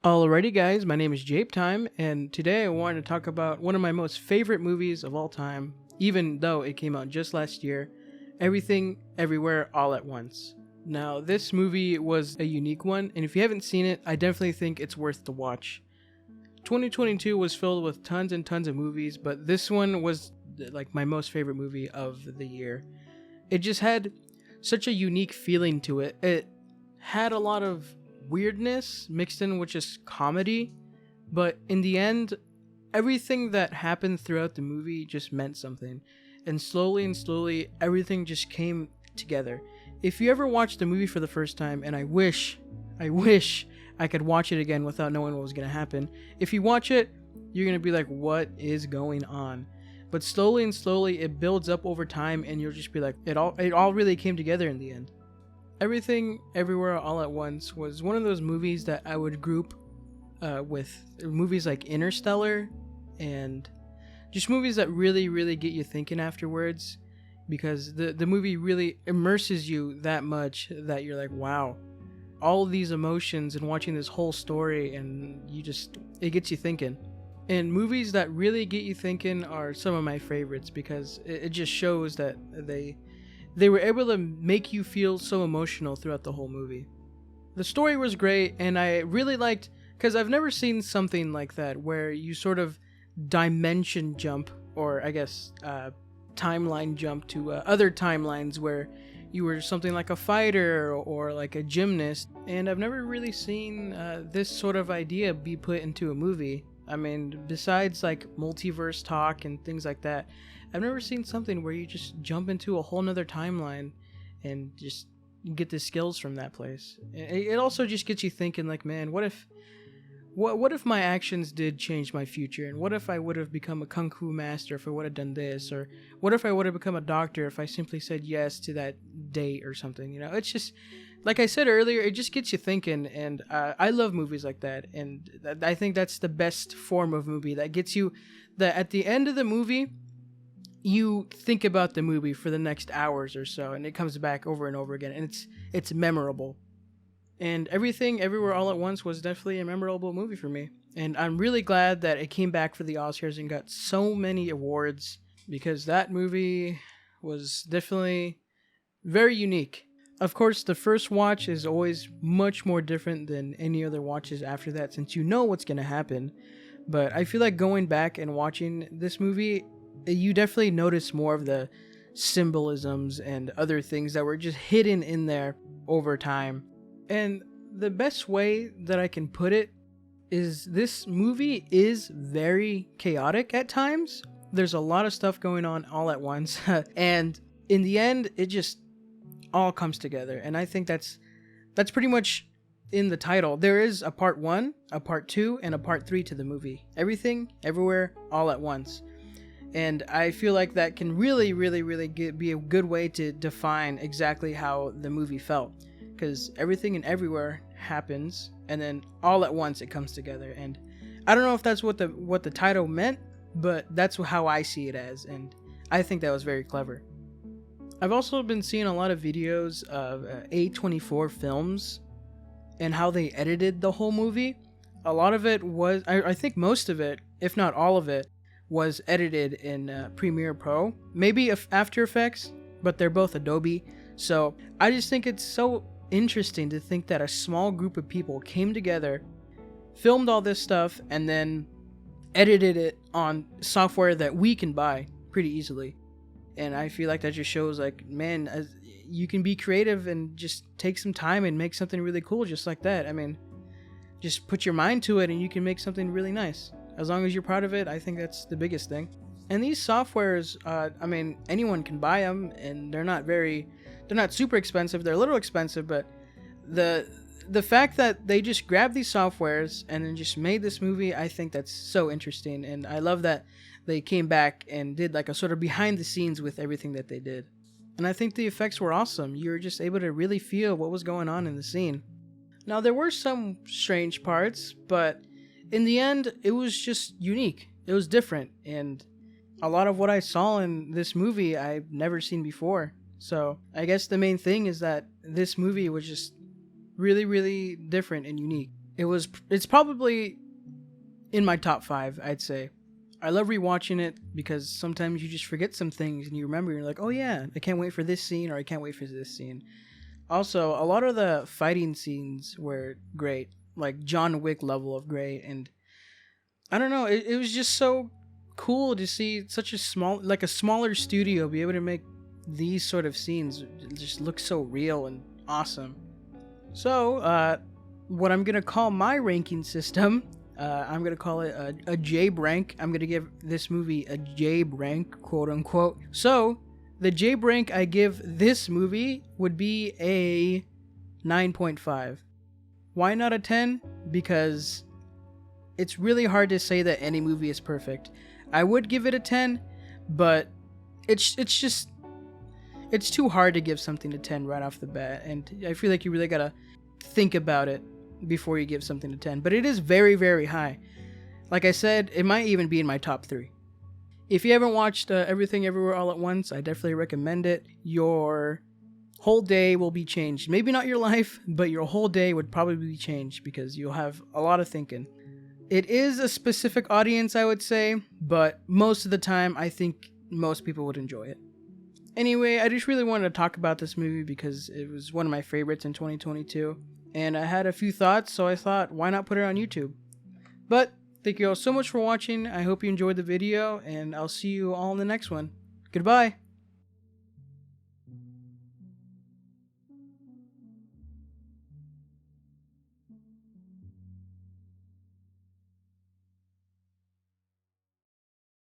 Alrighty, guys, my name is Jabe Time, and today I wanted to talk about one of my most favorite movies of all time, even though it came out just last year, Everything, Everywhere, All at Once. Now, this movie was a unique one, and if you haven't seen it, I definitely think it's worth the watch. 2022 was filled with tons and tons of movies, but this one was like my most favorite movie of the year. It just had such a unique feeling to it. It had a lot of weirdness mixed in with just comedy, but in the end, everything that happened throughout the movie just meant something. And slowly, everything just came together. If you ever watched the movie for the first time, and I wish I could watch it again without knowing what was going to happen. If you watch it, you're going to be like, what is going on? But slowly, it builds up over time, and you'll just be like, it all really came together in the end. Everything, Everywhere, All at Once was one of those movies that I would group with movies like Interstellar and just movies that really get you thinking afterwards, because the movie really immerses you that much that you're like, wow, all of these emotions and watching this whole story, and it gets you thinking. And movies that really get you thinking are some of my favorites because it just shows that they were able to make you feel so emotional throughout the whole movie. The story was great, and I really liked, because I've never seen something like that where you sort of dimension jump, or I guess timeline jump to other timelines where you were something like a fighter or like a gymnast. And I've never really seen this sort of idea be put into a movie. I mean, besides like multiverse talk and things like that, I've never seen something where you just jump into a whole nother timeline and just get the skills from that place. It also just gets you thinking, like, man, what if my actions did change my future? And what if I would have become a kung fu master if I would have done this? Or what if I would have become a doctor if I simply said yes to that date or something? You know, it's just, like I said earlier, it just gets you thinking. And I love movies like that. And I think that's the best form of movie that gets you, that at the end of the movie, you think about the movie for the next hours or so, and it comes back over and over again, and it's memorable. And Everything, Everywhere, All at Once was definitely a memorable movie for me. And I'm really glad that it came back for the Oscars and got so many awards, because that movie was definitely very unique. Of course, the first watch is always much more different than any other watches after that, since you know what's going to happen. But I feel like going back and watching this movie, you definitely notice more of the symbolisms and other things that were just hidden in there over time. And the best way that I can put it is this movie is very chaotic at times. There's a lot of stuff going on all at once. And in the end, it just all comes together. And I think that's pretty much in the title. There is a part 1, a part 2, and a part 3 to the movie. Everything, Everywhere, All at Once. And I feel like that can really be a good way to define exactly how the movie felt. Because everything and everywhere happens, and then all at once it comes together. And I don't know if that's what the title meant, but that's how I see it as, and I think that was very clever. I've also been seeing a lot of videos of A24 films and how they edited the whole movie. A lot of it was, I think most of it, if not all of it, was edited in Premiere Pro, maybe After Effects, but they're both Adobe. So I just think it's so interesting to think that a small group of people came together, filmed all this stuff, and then edited it on software that we can buy pretty easily. And I feel like that just shows, like, man, you can be creative and just take some time and make something really cool just like that. I mean, just put your mind to it and you can make something really nice. As long as you're proud of it, I think that's the biggest thing. And these softwares, I mean, anyone can buy them, and they're not super expensive. They're a little expensive, but the fact that they just grabbed these softwares and then just made this movie, I think that's so interesting. And I love that they came back and did like a sort of behind the scenes with everything that they did. And I think the effects were awesome. You were just able to really feel what was going on in the scene. Now, there were some strange parts, but in the end, it was just unique. It was different, and a lot of what I saw in this movie I've never seen before. So I guess the main thing is that this movie was just really different and unique. It's probably in my top 5, I'd say. I love rewatching it because sometimes you just forget some things and you remember, you're like, oh yeah, I can't wait for this scene, or I can't wait for this scene. Also, a lot of the fighting scenes were great, like John Wick level of great, and I don't know, it was just so cool to see such a smaller studio be able to make these sort of scenes. It just look so real and awesome. So, what I'm gonna call my ranking system, I'm gonna call it a Jabe rank. I'm gonna give this movie a Jabe rank, quote unquote. So, the Jabe rank I give this movie would be a 9.5. Why not a 10? Because it's really hard to say that any movie is perfect. I would give it a 10, but it's too hard to give something a 10 right off the bat, and I feel like you really gotta think about it before you give something a 10. But it is very, very high. Like I said, it might even be in my top 3. If you haven't watched Everything Everywhere All at Once, I definitely recommend it. Your whole day will be changed. Maybe not your life, but your whole day would probably be changed because you'll have a lot of thinking. It is a specific audience, I would say, but most of the time, I think most people would enjoy it. Anyway, I just really wanted to talk about this movie because it was one of my favorites in 2022, and I had a few thoughts, so I thought, why not put it on YouTube? But thank you all so much for watching. I hope you enjoyed the video, and I'll see you all in the next one. Goodbye!